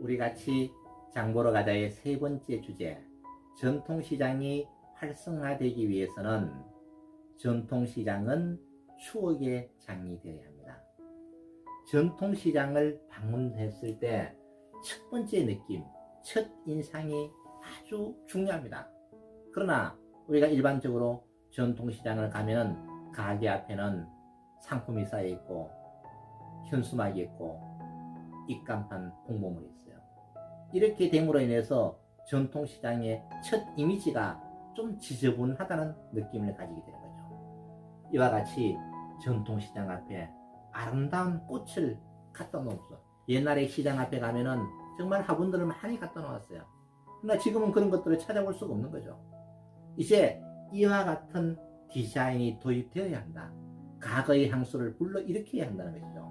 우리 같이 장보러 가자의 세 번째 주제, 전통시장이 활성화되기 위해서는 전통시장은 추억의 장이 되어야 합니다. 전통시장을 방문했을 때 첫 번째 느낌, 첫 인상이 아주 중요합니다. 그러나 우리가 일반적으로 전통시장을 가면은 가게 앞에는 상품이 쌓여있고 현수막이 있고 입간판 홍보물이 있어요. 이렇게 됨으로 인해서 전통시장의 첫 이미지가 좀 지저분하다는 느낌을 가지게 되는 거죠. 이와 같이 전통시장 앞에 아름다운 꽃을 갖다 놓았어. 옛날에 시장 앞에 가면은 정말 화분들을 많이 갖다 놓았어요. 그러나 지금은 그런 것들을 찾아볼 수가 없는 거죠. 이제 이와 같은 디자인이 도입되어야 한다. 과거의 향수를 불러일으켜야 한다는 것이죠.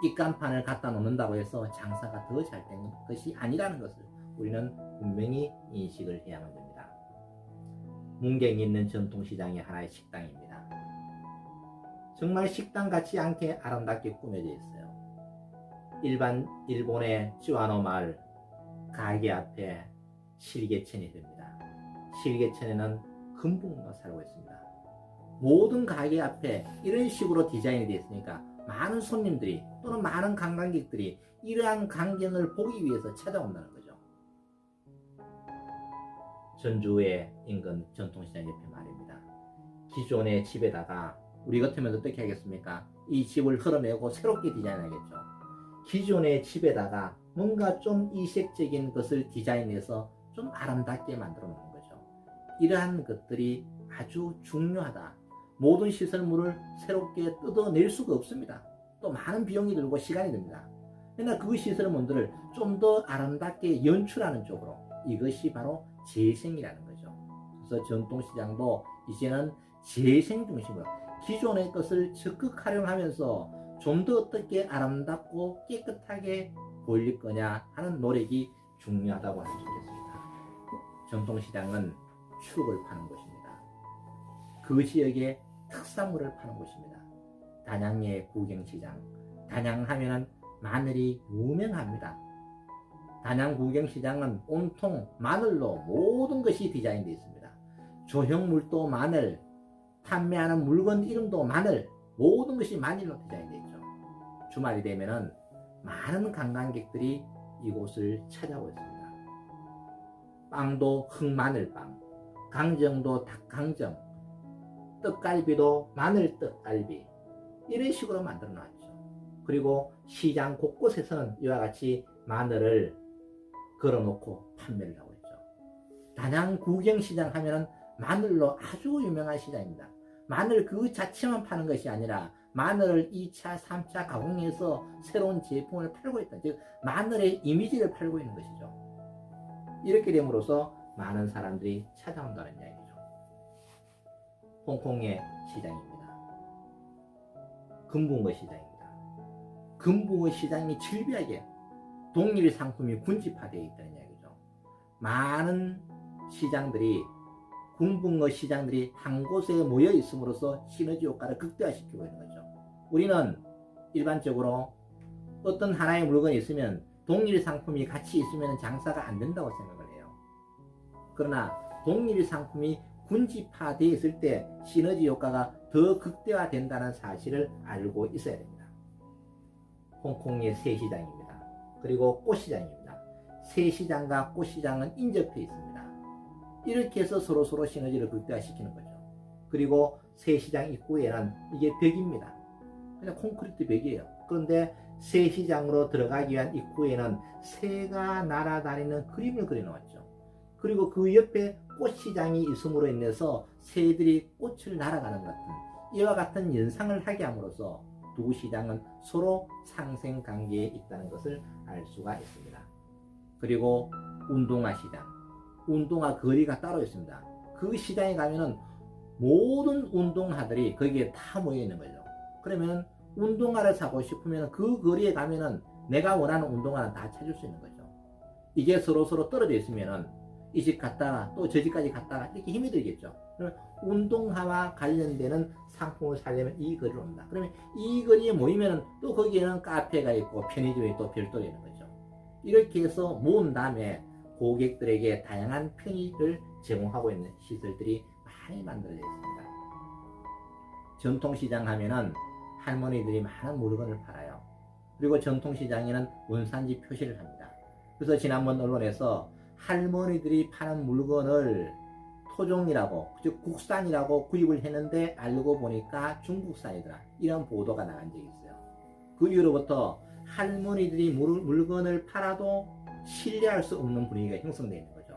입간판을 갖다 놓는다고 해서 장사가 더 잘 되는 것이 아니라는 것을 우리는 분명히 인식을 해야만 됩니다. 문경에 있는 전통시장이 하나의 식당입니다. 정말 식당 같지 않게 아름답게 꾸며져 있어요. 일본의 쯔와노 마을 가게 앞에 실개천이 됩니다. 실개천에는 금붕어가 살고 있습니다. 모든 가게 앞에 이런 식으로 디자인이 되어 있으니까 많은 손님들이 또는 많은 관광객들이 이러한 광경을 보기 위해서 찾아온다는 거죠. 전주에 인근 전통시장 옆에 말입니다. 기존의 집에다가 우리 같으면 어떻게 하겠습니까? 이 집을 헐어내고 새롭게 디자인하겠죠. 기존의 집에다가 뭔가 좀 이색적인 것을 디자인해서 좀 아름답게 만들어 놓는 거죠. 이러한 것들이 아주 중요하다. 모든 시설물을 새롭게 뜯어낼 수가 없습니다. 또 많은 비용이 들고 시간이 듭니다. 그러나 그 시설물들을 좀 더 아름답게 연출하는 쪽으로, 이것이 바로 재생이라는 거죠. 그래서 전통시장도 이제는 재생 중심으로 기존의 것을 적극 활용하면서 좀 더 어떻게 아름답고 깨끗하게 보일 거냐 하는 노력이 중요하다고 할 수 있겠습니다. 전통시장은 추억을 파는 곳입니다. 그 지역의 특산물을 파는 곳입니다. 단양의 구경시장, 단양하면은 마늘이 유명합니다. 단양 구경시장은 온통 마늘로 모든 것이 디자인되어 있습니다. 조형물도 마늘, 판매하는 물건 이름도 마늘, 모든 것이 마늘로 디자인되어 있죠. 주말이 되면은 많은 관광객들이 이곳을 찾아오고 있습니다. 빵도 흑마늘빵, 강정도 닭강정, 떡갈비도 마늘 떡갈비, 이런 식으로 만들어 놨죠. 그리고 시장 곳곳에서는 이와 같이 마늘을 걸어놓고 판매를 하고 있죠. 단양 구경시장 하면은 마늘로 아주 유명한 시장입니다. 마늘 그 자체만 파는 것이 아니라 마늘을 2차, 3차 가공해서 새로운 제품을 팔고 있다. 즉 마늘의 이미지를 팔고 있는 것이죠. 이렇게 됨으로써 많은 사람들이 찾아온다는 이야기죠. 홍콩의 시장입니다. 금붕어 시장입니다. 금붕어 시장이 즐비하게 동일 상품이 군집화되어 있다는 이야기죠. 많은 시장들이, 금붕어 시장들이 한 곳에 모여 있음으로써 시너지 효과를 극대화시키고 있는 거죠. 우리는 일반적으로 어떤 하나의 물건이 있으면 동일 상품이 같이 있으면 장사가 안 된다고 생각을 해요. 그러나 동일 상품이 군집화되어 있을 때 시너지 효과가 더 극대화된다는 사실을 알고 있어야 됩니다. 홍콩의 새시장입니다. 그리고 꽃시장입니다. 새시장과 꽃시장은 인접해 있습니다. 이렇게 해서 서로 시너지를 극대화시키는 거죠. 그리고 새시장 입구에는 이게 벽입니다. 그냥 콘크리트 벽이에요. 그런데 새시장으로 들어가기 위한 입구에는 새가 날아다니는 그림을 그려놓았죠. 그리고 그 옆에 꽃시장이 있음으로 인해서 새들이 꽃을 날아가는 것 같은 이와 같은 연상을 하게 함으로써 두 시장은 서로 상생관계에 있다는 것을 알 수가 있습니다. 그리고 운동화 시장, 운동화 거리가 따로 있습니다. 그 시장에 가면은 모든 운동화들이 거기에 다 모여 있는 거죠. 그러면 운동화를 사고 싶으면 그 거리에 가면은 내가 원하는 운동화는 다 찾을 수 있는 거죠. 이게 서로 떨어져 있으면은 이 집 갔다가 또 저 집까지 갔다가 이렇게 힘이 들겠죠. 그러면 운동화와 관련되는 상품을 사려면 이 거리로 온다. 그러면 이 거리에 모이면은 또 거기에는 카페가 있고 편의점이 또 별도로 있는 거죠. 이렇게 해서 모은 다음에 고객들에게 다양한 편의를 제공하고 있는 시설들이 많이 만들어져 있습니다. 전통시장 하면은 할머니들이 많은 물건을 팔아요. 그리고 전통시장에는 원산지 표시를 합니다. 그래서 지난번 언론에서 할머니들이 파는 물건을 토종이라고, 즉 국산이라고 구입을 했는데 알고 보니까 중국산이더라, 이런 보도가 나간 적이 있어요. 그 이후로부터 할머니들이 물건을 팔아도 신뢰할 수 없는 분위기가 형성되어 있는 거죠.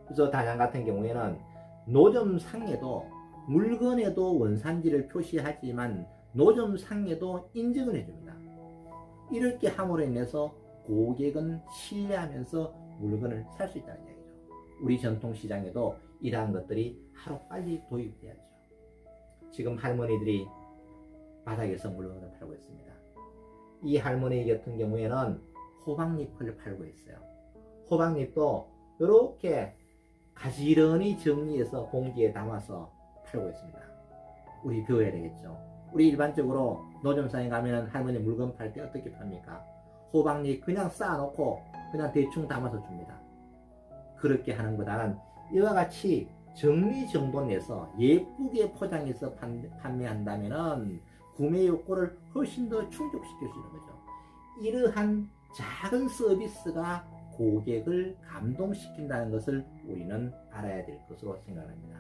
그래서 단양 같은 경우에는 노점상에도 물건에도 원산지를 표시하지만 노점상에도 인증을 해줍니다. 이렇게 함으로 인해서 고객은 신뢰하면서 물건을 살 수 있다는 얘기죠. 우리 전통시장에도 이러한 것들이 하루빨리 도입돼야죠. 지금 할머니들이 바닥에서 물건을 팔고 있습니다. 이 할머니 같은 경우에는 호박잎을 팔고 있어요. 호박잎도 이렇게 가지런히 정리해서 봉지에 담아서 팔고 있습니다. 우리 배워야 되겠죠. 우리 일반적으로 노점상에 가면 할머니 물건 팔 때 어떻게 팝니까? 호박잎 그냥 쌓아놓고 그냥 대충 담아서 줍니다. 그렇게 하는 것보다는 이와 같이 정리정돈해서 예쁘게 포장해서 판매한다면 구매 욕구를 훨씬 더 충족시킬 수 있는 거죠. 이러한 작은 서비스가 고객을 감동시킨다는 것을 우리는 알아야 될 것으로 생각합니다.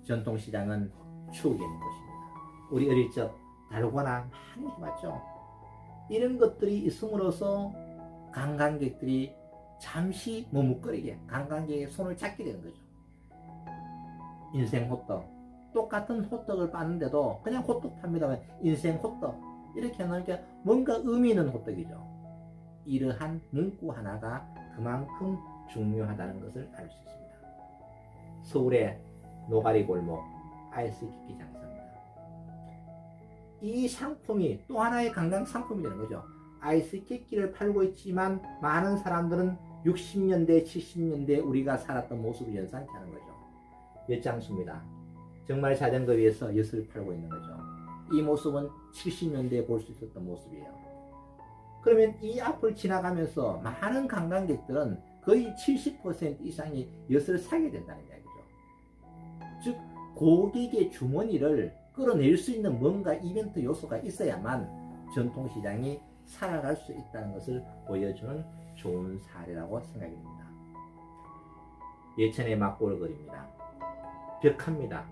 전통시장은 추억이 있는 곳입니다. 우리 어릴 적 달고나 많이 해봤죠. 이런 것들이 있음으로써 관광객들이 잠시 머뭇거리게 관광객의 손을 잡게 되는 거죠. 인생 호떡, 똑같은 호떡을 파는데도 그냥 호떡 팝니다만 인생 호떡 이렇게 해놓으니까 뭔가 의미 있는 호떡이죠. 이러한 문구 하나가 그만큼 중요하다는 것을 알 수 있습니다. 서울의 노가리 골목 아이스 키키 장사입니다. 이 상품이 또 하나의 관광 상품이 되는 거죠. 아이스 키키를 팔고 있지만 많은 사람들은 60년대, 70년대 우리가 살았던 모습을 연상케 하는 거죠. 엿장수입니다. 정말 자전거 위에서 엿을 팔고 있는 거죠. 이 모습은 70년대에 볼 수 있었던 모습이에요. 그러면 이 앞을 지나가면서 많은 관광객들은 거의 70% 이상이 엿을 사게 된다는 이야기죠. 즉 고객의 주머니를 끌어낼 수 있는 뭔가 이벤트 요소가 있어야만 전통시장이 살아갈 수 있다는 것을 보여주는 좋은 사례라고 생각이 됩니다. 예천의 막골거리입니다. 벽화입니다.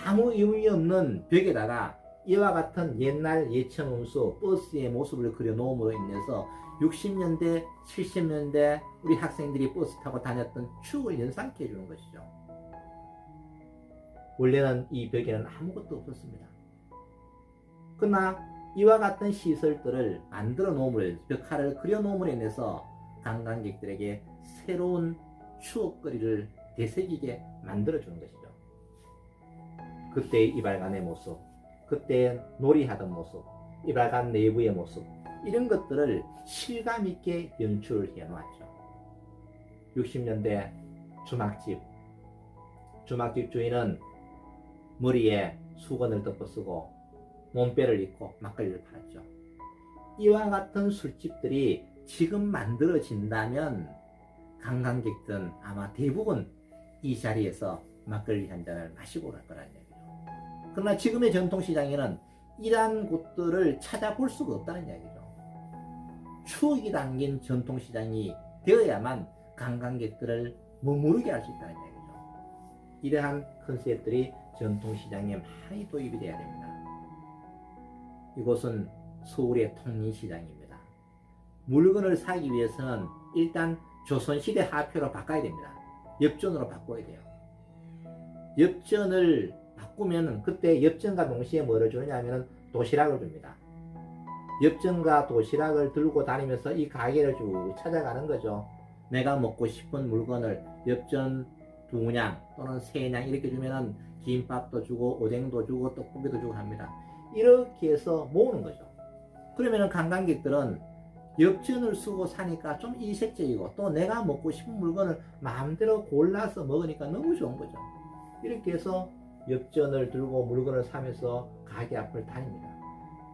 아무 의미 없는 벽에다가 이와 같은 옛날 예천 운수 버스의 모습을 그려놓음으로 인해서 60년대, 70년대 우리 학생들이 버스 타고 다녔던 추억을 연상케 해주는 것이죠. 원래는 이 벽에는 아무것도 없었습니다. 그러나 이와 같은 시설들을 만들어 놓음으로 인해서 벽화를 그려 놓음으로 인해서 관광객들에게 새로운 추억거리를 되새기게 만들어주는 것이죠. 그때의 이발관의 모습, 그때 놀이하던 모습, 이발관 내부의 모습 이런 것들을 실감있게 연출을 해놓았죠. 60년대 주막집 주인은 머리에 수건을 덮어쓰고 몸빼를 입고 막걸리를 팔았죠. 이와 같은 술집들이 지금 만들어진다면 관광객들은 아마 대부분 이 자리에서 막걸리 한 잔을 마시고 갈 거라는 얘기죠. 그러나 지금의 전통시장에는 이러한 곳들을 찾아볼 수가 없다는 이야기죠. 추억이 담긴 전통시장이 되어야만 관광객들을 머무르게 할 수 있다는 이야기죠. 이러한 컨셉들이 전통시장에 많이 도입이 되어야 됩니다. 이곳은 서울의 통인시장입니다. 물건을 사기 위해서는 일단 조선시대 화폐로 바꿔야 됩니다. 엽전으로 바꿔야 돼요. 엽전을 바꾸면 그때 엽전과 동시에 뭐를 주느냐 하면 도시락을 줍니다. 엽전과 도시락을 들고 다니면서 이 가게를 쭉 찾아가는 거죠. 내가 먹고 싶은 물건을 엽전 2냥 또는 3냥 이렇게 주면은 김밥도 주고 오뎅도 주고 떡볶이도 주고 합니다. 이렇게 해서 모으는 거죠. 그러면은 관광객들은 엽전을 쓰고 사니까 좀 이색적이고 또 내가 먹고 싶은 물건을 마음대로 골라서 먹으니까 너무 좋은 거죠. 이렇게 해서 엽전을 들고 물건을 사면서 가게 앞을 다닙니다.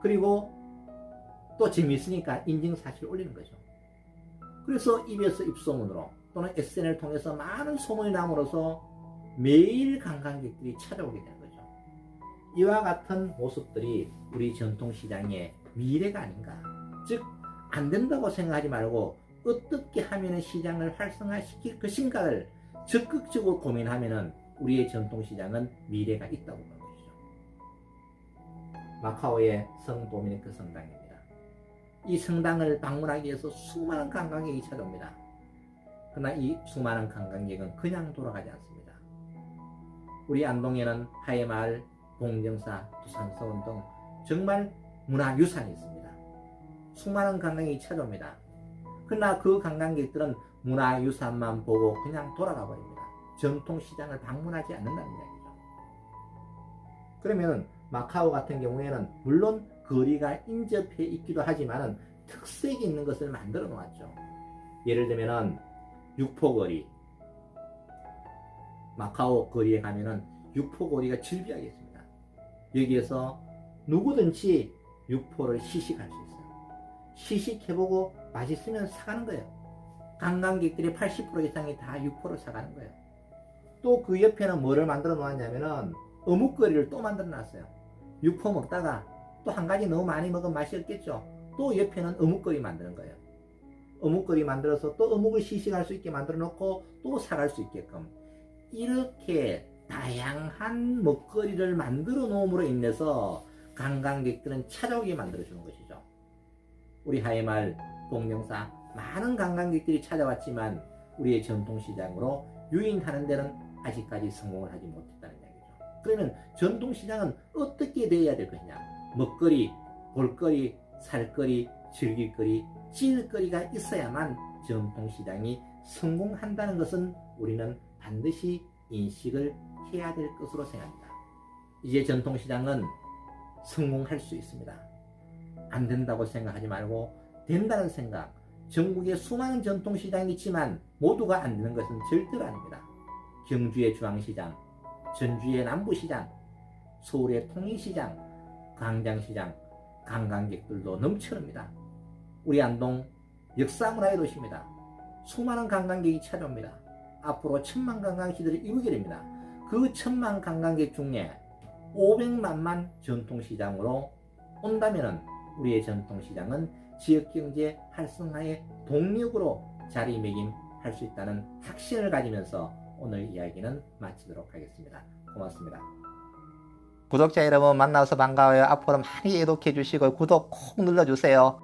그리고 또 재미있으니까 인증사실 올리는 거죠. 그래서 입에서 입소문으로 또는 SNS를 통해서 많은 소문이 남으로써 매일 관광객들이 찾아오게 되는 거죠. 이와 같은 모습들이 우리 전통시장의 미래가 아닌가. 즉, 안 된다고 생각하지 말고 어떻게 하면 시장을 활성화시킬 것인가를 적극적으로 고민하면 우리의 전통시장은 미래가 있다고 보는 것이죠. 마카오의 성 도미니크 성당입니다. 이 성당을 방문하기 위해서 수많은 관광객이 찾아옵니다. 그러나 이 수많은 관광객은 그냥 돌아가지 않습니다. 우리 안동에는 하회마을, 봉정사, 두산서원 등 정말 문화유산이 있습니다. 수많은 관광객이 찾아옵니다. 그러나 그 관광객들은 문화유산만 보고 그냥 돌아가 버립니다. 전통시장을 방문하지 않는다는 이야기죠. 그러면 마카오 같은 경우에는 물론 거리가 인접해 있기도 하지만 특색이 있는 것을 만들어 놓았죠. 예를 들면 육포거리, 마카오 거리에 가면은 육포거리가 즐비하게 있습니다. 여기에서 누구든지 육포를 시식할 수 있어요. 시식해보고 맛있으면 사가는 거예요. 관광객들의 80% 이상이 다 육포를 사가는 거예요. 또 그 옆에는 뭐를 만들어 놓았냐면은 어묵거리를 또 만들어 놨어요. 육포 먹다가 또 한 가지 너무 많이 먹으면 맛이 없겠죠. 또 옆에는 어묵거리 만드는 거예요. 어묵거리 만들어서 또 어묵을 시식할 수 있게 만들어 놓고 또 사갈 수 있게끔 이렇게 다양한 먹거리를 만들어 놓음으로 인해서 관광객들은 찾아오게 만들어 주는 것이죠. 우리 하회마을, 봉명사 많은 관광객들이 찾아왔지만 우리의 전통시장으로 유인하는 데는 아직까지 성공을 하지 못했다는 이야기죠. 그러면 전통시장은 어떻게 돼야 될 것이냐? 먹거리, 볼거리, 살거리, 즐길거리, 찔거리가 있어야만 전통시장이 성공한다는 것은 우리는 반드시 인식을 해야 될 것으로 생각합니다. 이제 전통시장은 성공할 수 있습니다. 안 된다고 생각하지 말고 된다는 생각. 전국에 수많은 전통시장이 있지만 모두가 안 되는 것은 절대로 아닙니다. 경주의 중앙시장, 전주의 남부시장, 서울의 통일시장, 광장시장, 관광객들도 넘쳐납니다. 우리 안동 역사문화의 도시입니다. 수많은 관광객이 찾아옵니다. 앞으로 1000만 관광시들을 이루게 됩니다. 그 1000만 관광객 중에 500만만 전통시장으로 온다면 우리의 전통시장은 지역경제 활성화의 동력으로 자리매김할 수 있다는 확신을 가지면서 오늘 이야기는 마치도록 하겠습니다. 고맙습니다. 구독자 여러분 만나서 반가워요. 앞으로 많이 애독해 주시고 구독 꼭 눌러주세요.